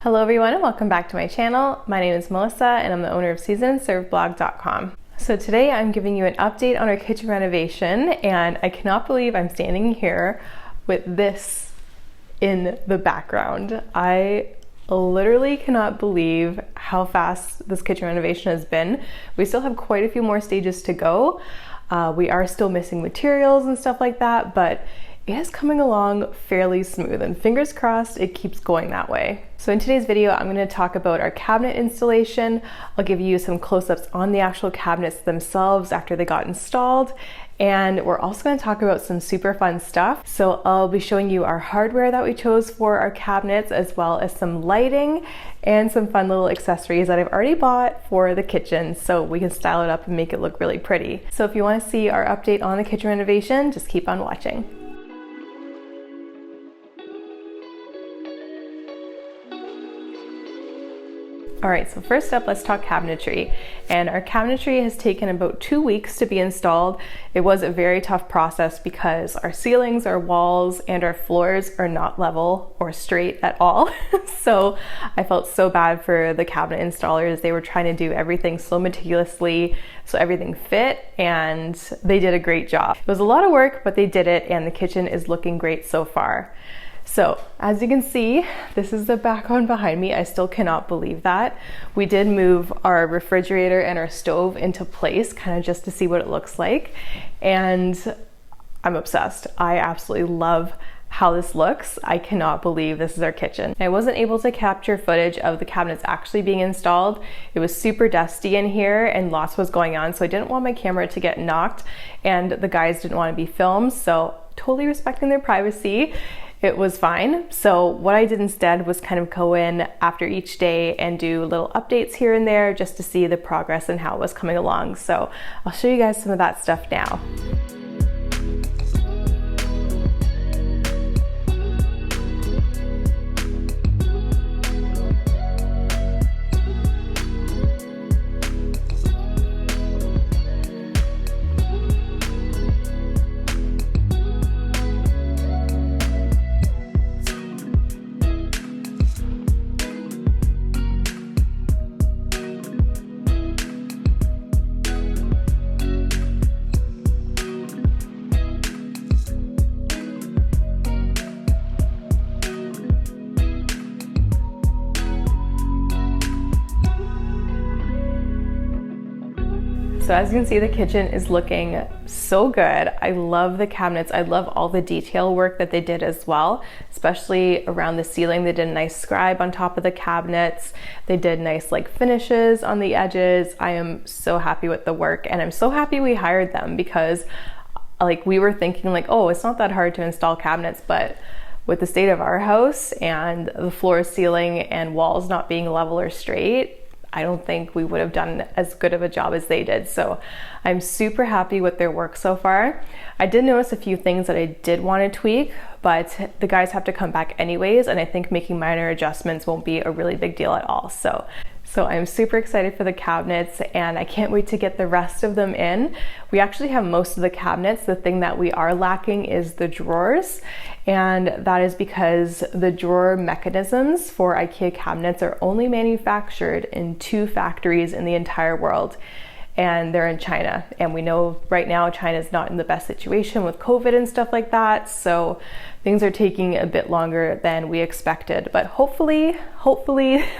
Hello everyone and welcome back to my channel. My name is Melissa and I'm the owner of seasonandserveblog.com. So today I'm giving you an update on our kitchen renovation, and I cannot believe I'm standing here with this in the background. I literally cannot believe how fast this kitchen renovation has been. We still have quite a few more stages to go. We are still missing materials and stuff like that, but it is coming along fairly smooth, and fingers crossed it keeps going that way. So in today's video, I'm going to talk about our cabinet installation. I'll give you some close-ups on the actual cabinets themselves after they got installed, and we're also going to talk about some super fun stuff. So I'll be showing you our hardware that we chose for our cabinets, as well as some lighting and some fun little accessories that I've already bought for the kitchen so we can style it up and make it look really pretty. So if you want to see our update on the kitchen renovation, just keep on watching. All right, so first up, let's talk cabinetry. And our cabinetry has taken about 2 weeks to be installed. It was a very tough process because our ceilings, our walls, and our floors are not level or straight at all. So I felt so bad for the cabinet installers. They were trying to do everything so meticulously so everything fit, and they did a great job. It was a lot of work, but they did it, and the kitchen is looking great so far. So as you can see, this is the background behind me. I still cannot believe that. We did move our refrigerator and our stove into place kind of just to see what it looks like. And I'm obsessed. I absolutely love how this looks. I cannot believe this is our kitchen. I wasn't able to capture footage of the cabinets actually being installed. It was super dusty in here and lots was going on, so I didn't want my camera to get knocked, and the guys didn't want to be filmed, so totally respecting their privacy. It was fine. So what I did instead was kind of go in after each day and do little updates here and there just to see the progress and how it was coming along. So I'll show you guys some of that stuff now. So as you can see, the kitchen is looking so good. I love the cabinets. I love all the detail work that they did as well, especially around the ceiling. They did a nice scribe on top of the cabinets. They did nice like finishes on the edges. I am so happy with the work, and I'm so happy we hired them because like we were thinking like, oh, it's not that hard to install cabinets, but with the state of our house and the floor, ceiling, and walls not being level or straight, I don't think we would have done as good of a job as they did. So I'm super happy with their work so far. I did notice a few things that I did want to tweak, but the guys have to come back anyways, and I think making minor adjustments won't be a really big deal at all. So I'm super excited for the cabinets, and I can't wait to get the rest of them in. We actually have most of the cabinets. The thing that we are lacking is the drawers, and that is because the drawer mechanisms for IKEA cabinets are only manufactured in 2 factories in the entire world, and they're in China. And we know right now China's not in the best situation with COVID and stuff like that, so things are taking a bit longer than we expected, but hopefully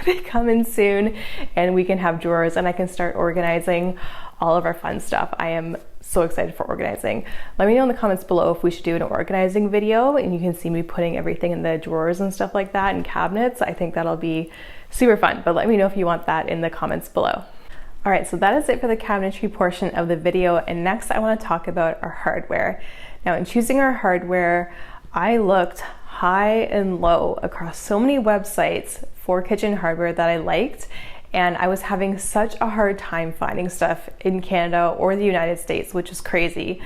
they come in soon and we can have drawers and I can start organizing all of our fun stuff. I am so excited for organizing. Let me know in the comments below if we should do an organizing video, and you can see me putting everything in the drawers and stuff like that and cabinets. I think that'll be super fun, but let me know if you want that in the comments below. All right, so that is it for the cabinetry portion of the video, and next I want to talk about our hardware. Now, in choosing our hardware, I looked high and low across so many websites for kitchen hardware that I liked, and I was having such a hard time finding stuff in Canada or the United States, which is crazy.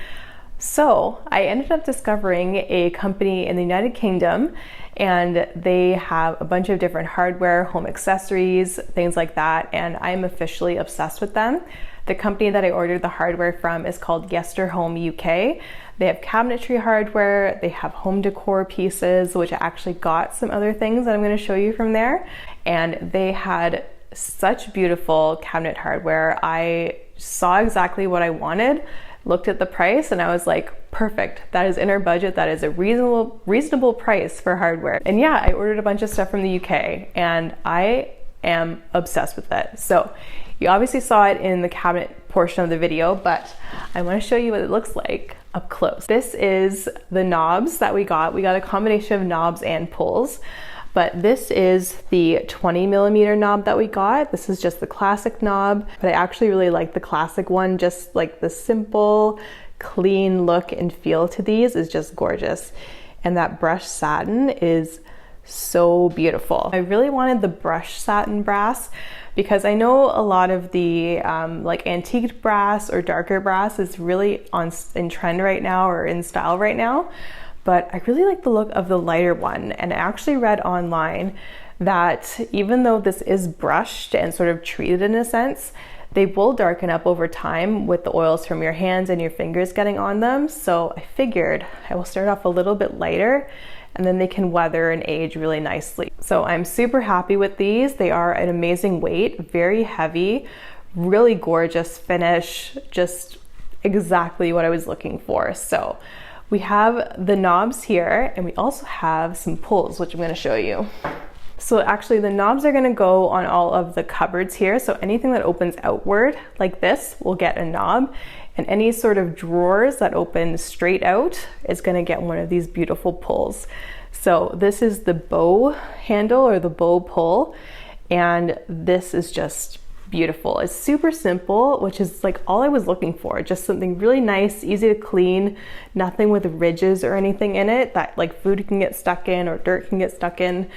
So I ended up discovering a company in the United Kingdom, and they have a bunch of different hardware, home accessories, things like that, and I'm officially obsessed with them. The company that I ordered the hardware from is called Yester Home UK. They have cabinetry hardware, they have home decor pieces, which I actually got some other things that I'm going to show you from there. and they had such beautiful cabinet hardware. I saw exactly what I wanted, looked at the price, and I was like, perfect, that is in our budget, that is a reasonable price for hardware. And yeah, I ordered a bunch of stuff from the UK and I am obsessed with it. So you obviously saw it in the cabinet portion of the video, but I want to show you what it looks like up close. This is the knobs that we got. We got a combination of knobs and pulls, but this is the 20mm knob that we got. This is just the classic knob, but I actually really like the classic one. Just like the simple, clean look and feel to these is just gorgeous. And that brushed satin is so beautiful. I really wanted the brushed satin brass because I know a lot of the like antique brass or darker brass is really in trend right now or in style right now, but I really like the look of the lighter one. And I actually read online that even though this is brushed and sort of treated in a sense, they will darken up over time with the oils from your hands and your fingers getting on them. So I figured I will start off a little bit lighter and then they can weather and age really nicely. So I'm super happy with these. They are an amazing weight, very heavy, really gorgeous finish, just exactly what I was looking for. So we have the knobs here and we also have some pulls, which I'm gonna show you. So actually the knobs are gonna go on all of the cupboards here. So anything that opens outward like this will get a knob, and any sort of drawers that open straight out is gonna get one of these beautiful pulls. So this is the bow handle or the bow pull, and this is just beautiful. It's super simple, which is like all I was looking for. Just something really nice, easy to clean, nothing with ridges or anything in it that like food can get stuck in or dirt can get stuck in.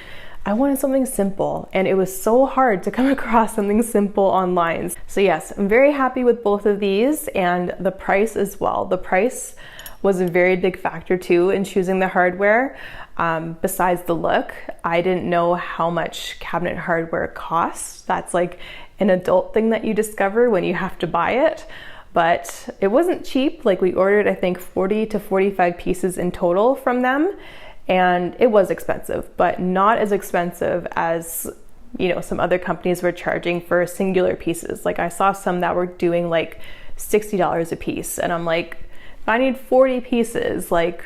I wanted something simple, and it was so hard to come across something simple online. So yes, I'm very happy with both of these, and the price as well. The price was a very big factor too in choosing the hardware. Besides the look, I didn't know how much cabinet hardware costs. That's like an adult thing that you discover when you have to buy it. But it wasn't cheap. Like we ordered, I think 40 to 45 pieces in total from them. And it was expensive, but not as expensive as, you know, some other companies were charging for singular pieces. Like I saw some that were doing like $60 a piece. And I'm like, if I need 40 pieces, like,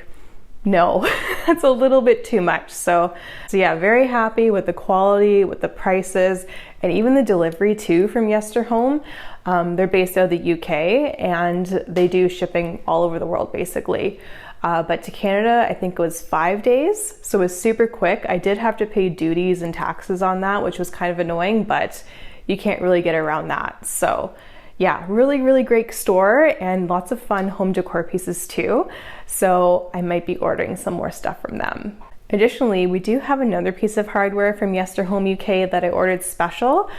no, that's a little bit too much. So yeah, very happy with the quality, with the prices, and even the delivery too from Yester Home. They're based out of the UK and they do shipping all over the world basically. But to Canada, I think it was 5 days. So it was super quick. I did have to pay duties and taxes on that, which was kind of annoying, but you can't really get around that. So yeah, really, really great store and lots of fun home decor pieces too. So I might be ordering some more stuff from them. Additionally, we do have another piece of hardware from Yester Home UK that I ordered special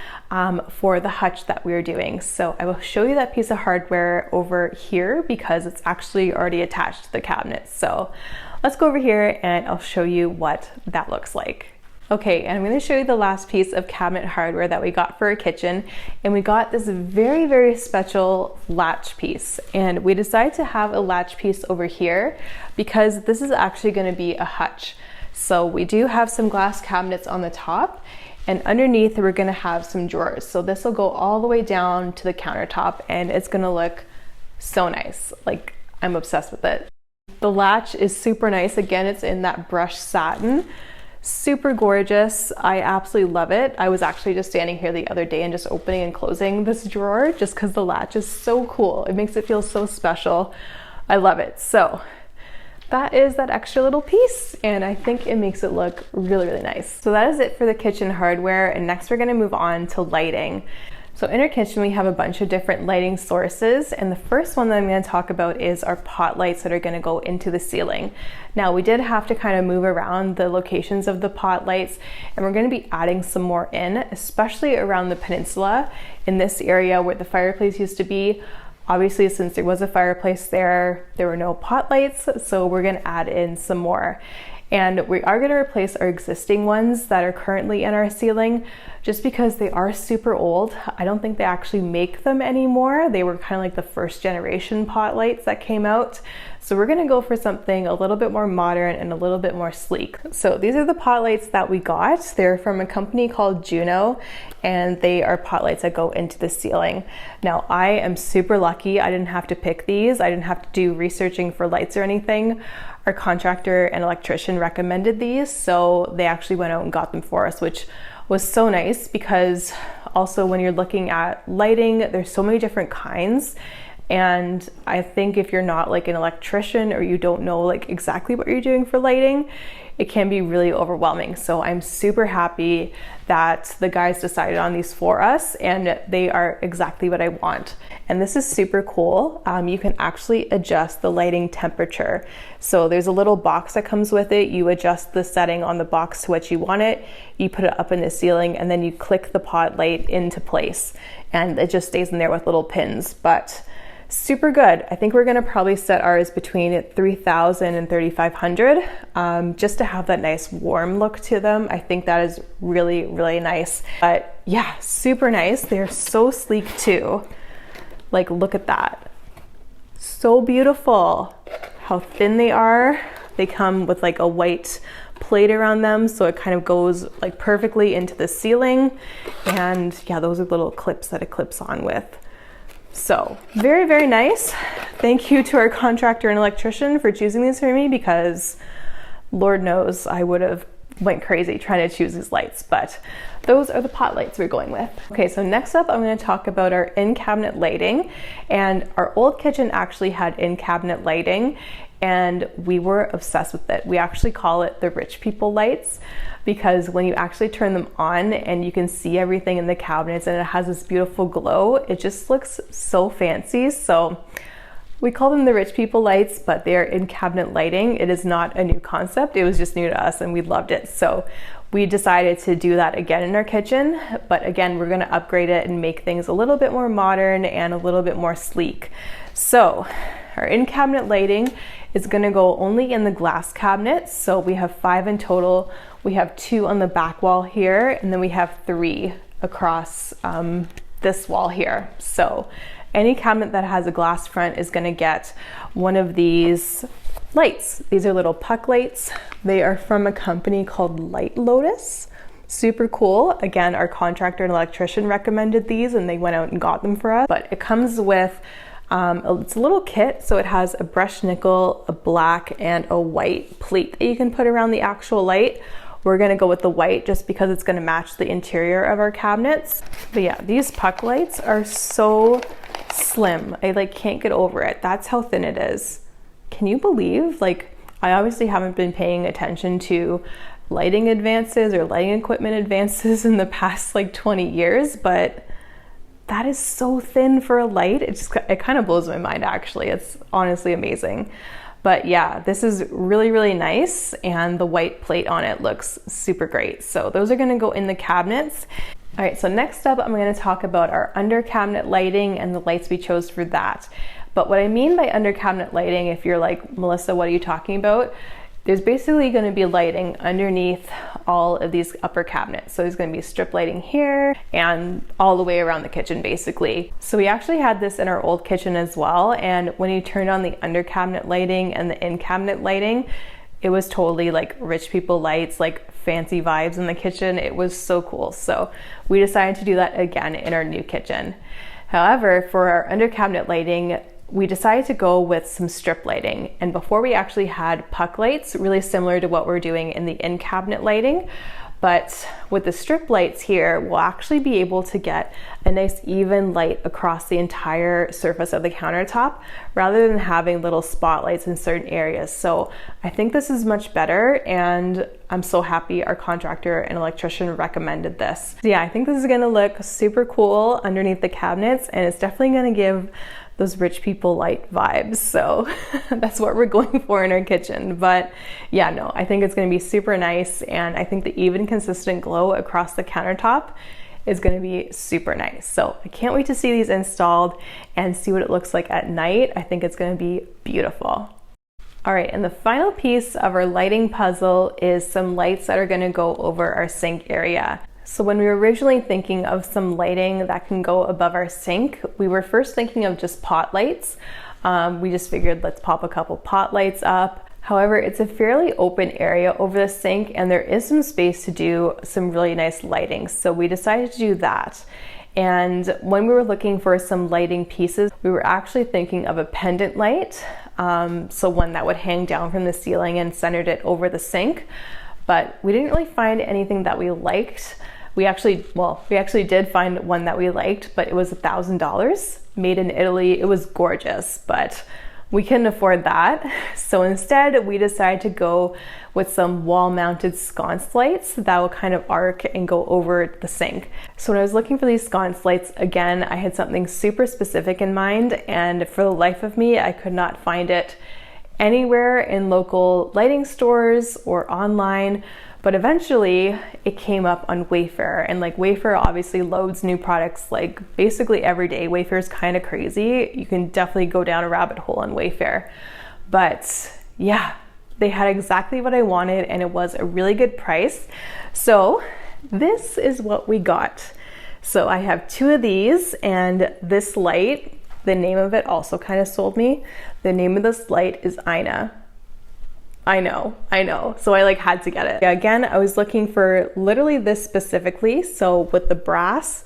for the hutch that we are doing. So I will show you that piece of hardware over here because it's actually already attached to the cabinet. So let's go over here and I'll show you what that looks like. Okay, and I'm going to show you the last piece of cabinet hardware that we got for our kitchen. And we got this very, very special latch piece. And we decided to have a latch piece over here because this is actually going to be a hutch. So we do have some glass cabinets on the top, and underneath we're going to have some drawers. So this will go all the way down to the countertop and it's going to look so nice. Like, I'm obsessed with it. The latch is super nice. Again, it's in that brushed satin. Super gorgeous. I absolutely love it. I was actually just standing here the other day and just opening and closing this drawer just because the latch is so cool. It makes it feel so special. I love it. So that is that extra little piece, and I think it makes it look really, really nice. So that is it for the kitchen hardware, and next we're gonna move on to lighting. So in our kitchen, we have a bunch of different lighting sources, and the first one that I'm gonna talk about is our pot lights that are gonna go into the ceiling. Now, we did have to kind of move around the locations of the pot lights, and we're gonna be adding some more in, especially around the peninsula in this area where the fireplace used to be. Obviously, since there was a fireplace there were no pot lights, so we're gonna add in some more. And we are gonna replace our existing ones that are currently in our ceiling just because they are super old. I don't think they actually make them anymore. They were kind of like the first generation pot lights that came out. So we're gonna go for something a little bit more modern and a little bit more sleek. So these are the pot lights that we got. They're from a company called Juno, and they are pot lights that go into the ceiling. Now I am super lucky. I didn't have to pick these. I didn't have to do researching for lights or anything. Our contractor and electrician recommended these, so they actually went out and got them for us, which was so nice, because also when you're looking at lighting, there's so many different kinds. And I think if you're not like an electrician, or you don't know like exactly what you're doing for lighting, it can be really overwhelming. So I'm super happy that the guys decided on these for us, and they are exactly what I want. And this is super cool. You can actually adjust the lighting temperature. So there's a little box that comes with it. You adjust the setting on the box to what you want it. You put it up in the ceiling, and then you click the pot light into place, and it just stays in there with little pins. But super good. I think we're gonna probably set ours between 3,000 and 3,500, just to have that nice warm look to them. I think that is really, really nice. But yeah, super nice. They're so sleek too. Like, look at that. So beautiful. How thin they are. They come with like a white plate around them, so it kind of goes like perfectly into the ceiling. And yeah, those are little clips that it clips on with. So very, very nice. Thank you to our contractor and electrician for choosing these for me, because Lord knows I would have went crazy trying to choose these lights, but those are the pot lights we're going with. Okay, so next up I'm going to talk about our in-cabinet lighting. And our old kitchen actually had in-cabinet lighting, and we were obsessed with it. We actually call it the rich people lights, because when you actually turn them on and you can see everything in the cabinets and it has this beautiful glow, it just looks so fancy. So we call them the rich people lights, but they're in cabinet lighting. It is not a new concept. It was just new to us and we loved it. So we decided to do that again in our kitchen. But again, we're gonna upgrade it and make things a little bit more modern and a little bit more sleek. So our in cabinet lighting is gonna go only in the glass cabinets. So we have 5 in total. We have 2 on the back wall here, and then we have 3 across this wall here. So any cabinet that has a glass front is gonna get one of these lights. These are little puck lights. They are from a company called Light Lotus. Super cool. Again, our contractor and electrician recommended these, and they went out and got them for us. But it comes with it's a little kit, so it has a brushed nickel, a black, and a white plate that you can put around the actual light. We're gonna go with the white just because it's gonna match the interior of our cabinets. But yeah, these puck lights are so slim. I like can't get over it. That's how thin it is. Can you believe? Like, I obviously haven't been paying attention to lighting advances or lighting equipment advances in the past like 20 years, but that is so thin for a light. It kind of blows my mind actually. It's honestly amazing. But yeah, this is really, really nice, and the white plate on it looks super great. So those are gonna go in the cabinets. All right, so next up, I'm gonna talk about our under cabinet lighting and the lights we chose for that. But what I mean by under cabinet lighting, if you're like, Melissa, what are you talking about? There's basically going to be lighting underneath all of these upper cabinets. So there's going to be strip lighting here and all the way around the kitchen basically. So we actually had this in our old kitchen as well. And when you turned on the under cabinet lighting and the in cabinet lighting, it was totally like rich people lights, like fancy vibes in the kitchen. It was so cool. So we decided to do that again in our new kitchen. However, for our under cabinet lighting, we decided to go with some strip lighting. And before we actually had puck lights, really similar to what we're doing in the in-cabinet lighting. But with the strip lights here, we'll actually be able to get a nice even light across the entire surface of the countertop rather than having little spotlights in certain areas. So I think this is much better, and I'm so happy our contractor and electrician recommended this. So yeah, I think this is gonna look super cool underneath the cabinets, and it's definitely gonna give those rich people light vibes. So that's what we're going for in our kitchen. But yeah, no, I think it's going to be super nice. And I think the even consistent glow across the countertop is going to be super nice. So I can't wait to see these installed and see what it looks like at night. I think it's going to be beautiful. All right, and the final piece of our lighting puzzle is some lights that are going to go over our sink area. So when we were originally thinking of some lighting that can go above our sink, we were first thinking of just pot lights, We just figured let's pop a couple pot lights up. However, it's a fairly open area over the sink and there is some space to do some really nice lighting. So we decided to do that. And when we were looking for some lighting pieces, we were actually thinking of a pendant light. So one that would hang down from the ceiling and centered it over the sink. But we didn't really find anything that we liked. We actually did find one that we liked, but it was $1,000, made in Italy. It was gorgeous, but we couldn't afford that. So instead, we decided to go with some wall-mounted sconce lights that will kind of arc and go over the sink. So when I was looking for these sconce lights, again, I had something super specific in mind, and for the life of me, I could not find it anywhere in local lighting stores or online. But eventually it came up on Wayfair, and like Wayfair obviously loads new products like basically every day. Wayfair is kind of crazy. You can definitely go down a rabbit hole on Wayfair. But yeah, they had exactly what I wanted and it was a really good price. So this is what we got. So I have 2 of these, and this light, the name of it also kind of sold me. The name of this light is Aina. I know. So I had to get it. Again, I was looking for literally this specifically. So with the brass,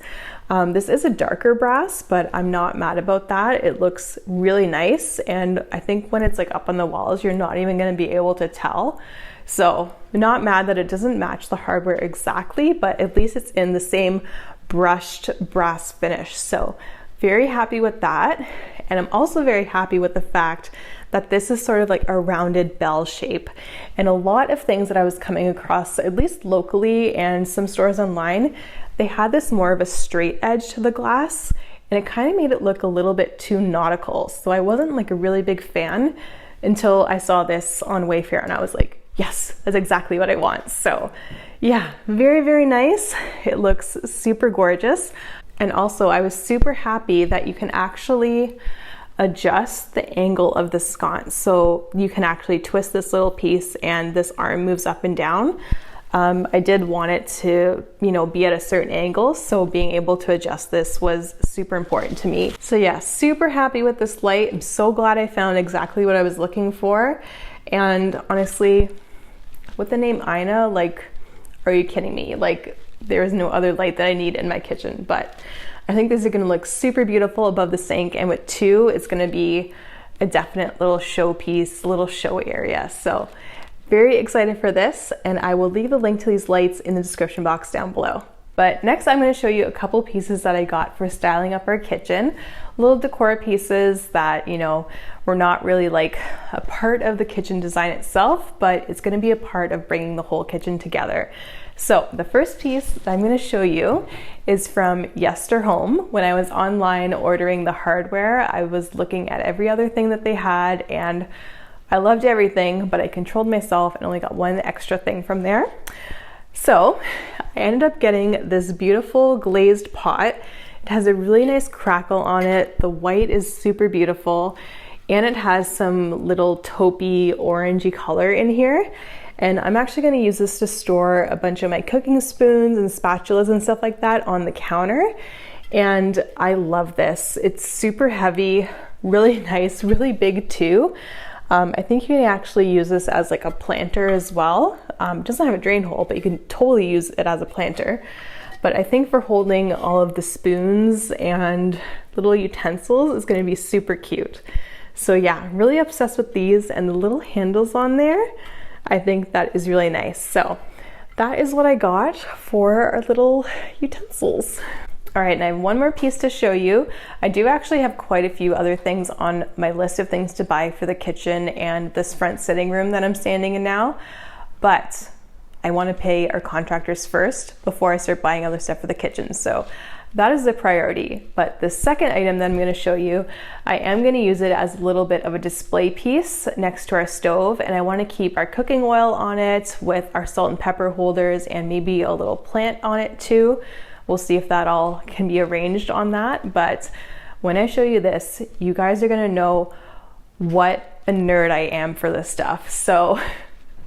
this is a darker brass, but I'm not mad about that. It looks really nice. And I think when it's up on the walls, you're not even going to be able to tell. So I'm not mad that it doesn't match the hardware exactly, but at least it's in the same brushed brass finish. So very happy with that. And I'm also very happy with the fact that this is sort of like a rounded bell shape. And a lot of things that I was coming across, at least locally and some stores online, they had this more of a straight edge to the glass, and it kind of made it look a little bit too nautical. So I wasn't a really big fan until I saw this on Wayfair, and I was like, yes, that's exactly what I want. So yeah, very, very nice. It looks super gorgeous. And also I was super happy that you can actually adjust the angle of the sconce. So you can actually twist this little piece and this arm moves up and down. I did want it to, be at a certain angle. So being able to adjust this was super important to me. So yeah, super happy with this light. I'm so glad I found exactly what I was looking for. And honestly, with the name Aina, are you kidding me? There is no other light that I need in my kitchen, but I think these are going to look super beautiful above the sink, and with 2, it's going to be a definite little showpiece, little show area. So very excited for this, and I will leave the link to these lights in the description box down below. But next I'm going to show you a couple pieces that I got for styling up our kitchen. Little decor pieces that, were not really a part of the kitchen design itself, but it's going to be a part of bringing the whole kitchen together. So the first piece that I'm going to show you is from Yester Home. When I was online ordering the hardware, I was looking at every other thing that they had, and I loved everything, but I controlled myself and only got one extra thing from there. So I ended up getting this beautiful glazed pot. It has a really nice crackle on it. The white is super beautiful, and it has some little taupey orangey color in here. And I'm actually going to use this to store a bunch of my cooking spoons and spatulas and stuff like that on the counter. And I love this. It's super heavy, really nice, really big too. I think you can actually use this as a planter as well. It doesn't have a drain hole, but you can totally use it as a planter. But I think for holding all of the spoons and little utensils is going to be super cute. So yeah, I'm really obsessed with these, and the little handles on there, I think that is really nice. So that is what I got for our little utensils. All right, and I have one more piece to show you. I do actually have quite a few other things on my list of things to buy for the kitchen and this front sitting room that I'm standing in now, but I want to pay our contractors first before I start buying other stuff for the kitchen. So that is the priority. But the second item that I'm going to show you, I am going to use it as a little bit of a display piece next to our stove, and I want to keep our cooking oil on it with our salt and pepper holders and maybe a little plant on it too. We'll see if that all can be arranged on that. But when I show you this, you guys are going to know what a nerd I am for this stuff. So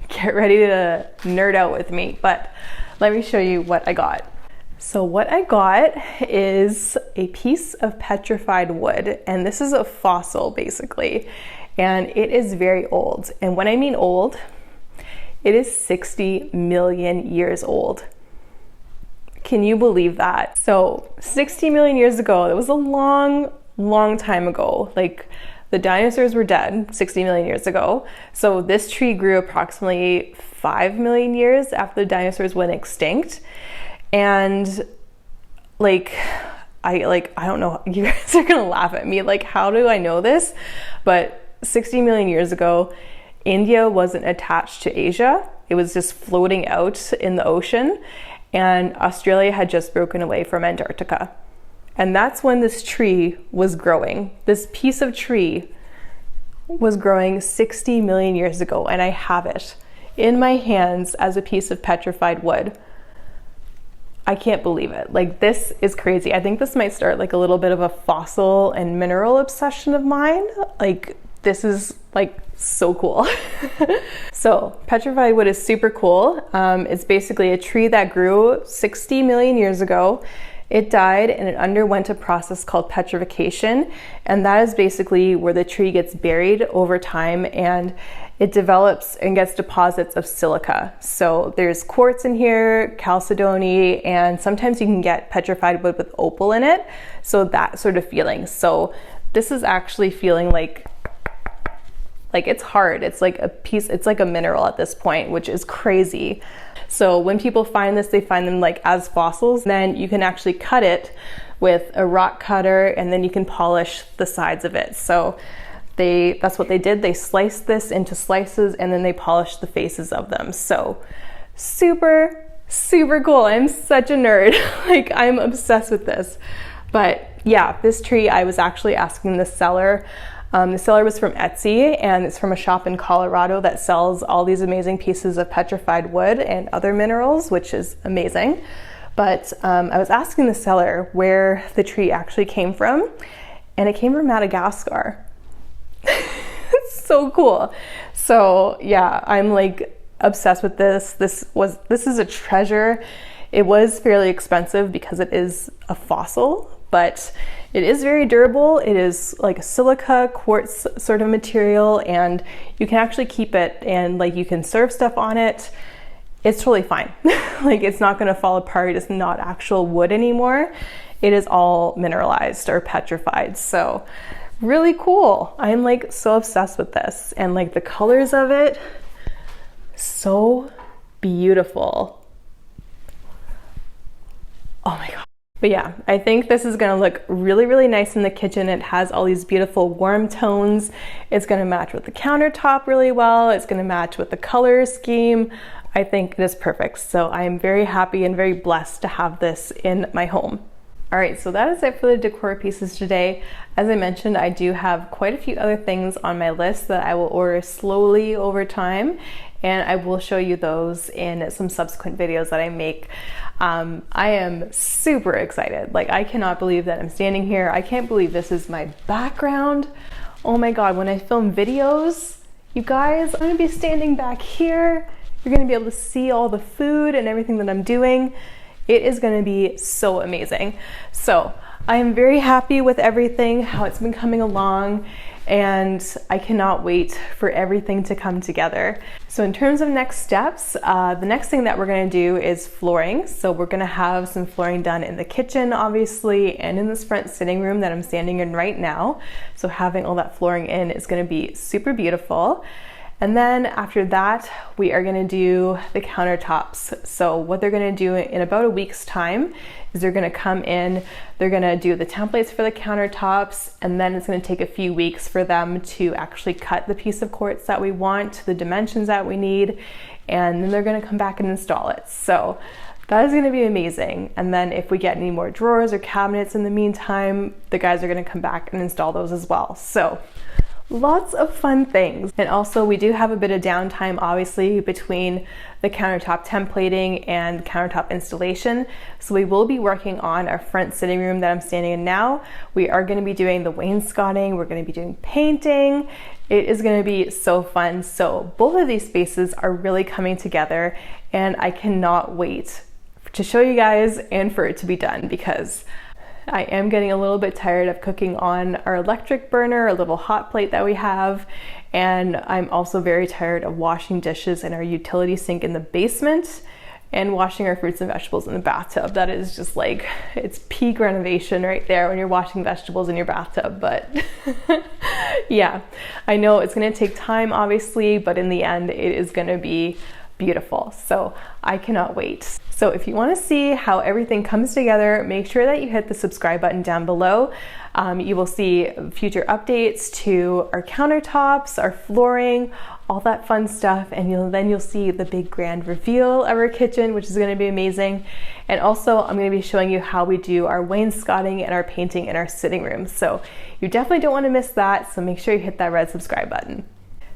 get ready to nerd out with me. But let me show you what I got. So what I got is a piece of petrified wood, and this is a fossil basically, and it is very old. And when I mean old, it is 60 million years old. Can you believe that? So 60 million years ago, that was a long time ago. Like, the dinosaurs were dead 60 million years ago. So this tree grew approximately 5 million years after the dinosaurs went extinct. And I don't know, you guys are gonna laugh at me. Like, how do I know this? But 60 million years ago, India wasn't attached to Asia. It was just floating out in the ocean. And Australia had just broken away from Antarctica. And that's when this tree was growing. This piece of tree was growing 60 million years ago. And I have it in my hands as a piece of petrified wood. I can't believe it. Like, this is crazy. I think this might start like a little bit of a fossil and mineral obsession of mine. Like, this is like so cool. So petrified wood is super cool. It's basically a tree that grew 60 million years ago. It died and it underwent a process called petrification. And that is basically where the tree gets buried over time and it develops and gets deposits of silica. So there's quartz in here, chalcedony, and sometimes you can get petrified wood with opal in it. So that sort of feeling. So this is actually feeling like it's hard. It's like a piece, it's like a mineral at this point, which is crazy. So when people find this, they find them like as fossils. Then you can actually cut it with a rock cutter and then you can polish the sides of it. So that's what they did. They sliced this into slices and then they polished the faces of them. So super cool. I'm such a nerd. Like, I'm obsessed with this. But yeah, this tree, I was actually asking the seller. The seller was from Etsy, and it's from a shop in Colorado that sells all these amazing pieces of petrified wood and other minerals, which is amazing. But I was asking the seller where the tree actually came from, and it came from Madagascar. It's so cool. So yeah, I'm like obsessed with this. This is a treasure. It was fairly expensive because it is a fossil, but it is very durable. It is like a silica quartz sort of material, and you can actually keep it and like you can serve stuff on it. It's totally fine. Like, it's not gonna fall apart. It's not actual wood anymore. It is all mineralized or petrified. So really cool. I'm like so obsessed with this, and like the colors of it, so beautiful. Oh my God. But yeah, I think this is gonna look really nice in the kitchen. It has all these beautiful warm tones. It's gonna match with the countertop really well. It's gonna match with the color scheme. I think it is perfect. So I am very happy and very blessed to have this in my home. All right, so that is it for the decor pieces today. As I mentioned, I do have quite a few other things on my list that I will order slowly over time, and I will show you those in some subsequent videos that I make. I am super excited. Like, I cannot believe that I'm standing here. I can't believe this is my background. Oh my God, when I film videos, you guys, I'm gonna be standing back here. You're gonna be able to see all the food and everything that I'm doing. It is gonna be so amazing. So I am very happy with everything, how it's been coming along, and I cannot wait for everything to come together. So in terms of next steps, the next thing that we're gonna do is flooring. So we're gonna have some flooring done in the kitchen, obviously, and in this front sitting room that I'm standing in right now. So having all that flooring in is gonna be super beautiful. And then after that, we are gonna do the countertops. So what they're gonna do in about a week's time is they're gonna come in, they're gonna do the templates for the countertops, and then it's gonna take a few weeks for them to actually cut the piece of quartz that we want, the dimensions that we need, and then they're gonna come back and install it. So that is gonna be amazing. And then if we get any more drawers or cabinets in the meantime, the guys are gonna come back and install those as well. So lots of fun things. And also we do have a bit of downtime obviously between the countertop templating and countertop installation. So we will be working on our front sitting room that I'm standing in now. We are going to be doing the wainscoting, we're going to be doing painting. It is going to be so fun. So both of these spaces are really coming together and I cannot wait to show you guys and for it to be done, because I am getting a little bit tired of cooking on our electric burner, a little hot plate that we have. And I'm also very tired of washing dishes in our utility sink in the basement and washing our fruits and vegetables in the bathtub. That is just like, it's peak renovation right there when you're washing vegetables in your bathtub. But yeah, I know it's gonna take time obviously, but in the end it is gonna be beautiful. So I cannot wait. So if you want to see how everything comes together, make sure that you hit the subscribe button down below. You will see future updates to our countertops, our flooring, all that fun stuff, and then you'll see the big grand reveal of our kitchen, which is going to be amazing. And also I'm going to be showing you how we do our wainscoting and our painting in our sitting room. So you definitely don't want to miss that, so make sure you hit that red subscribe button.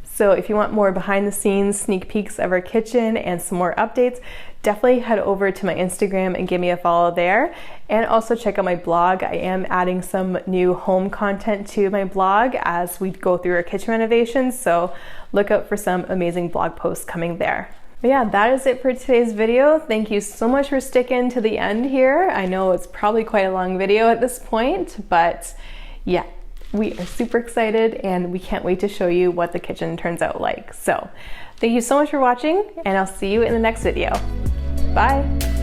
So if you want more behind the scenes sneak peeks of our kitchen and some more updates, definitely head over to my Instagram and give me a follow there. And also check out my blog. I am adding some new home content to my blog as we go through our kitchen renovations. So look out for some amazing blog posts coming there. But yeah, that is it for today's video. Thank you so much for sticking to the end here. I know it's probably quite a long video at this point, but yeah. We are super excited and we can't wait to show you what the kitchen turns out like. So thank you so much for watching, and I'll see you in the next video. Bye.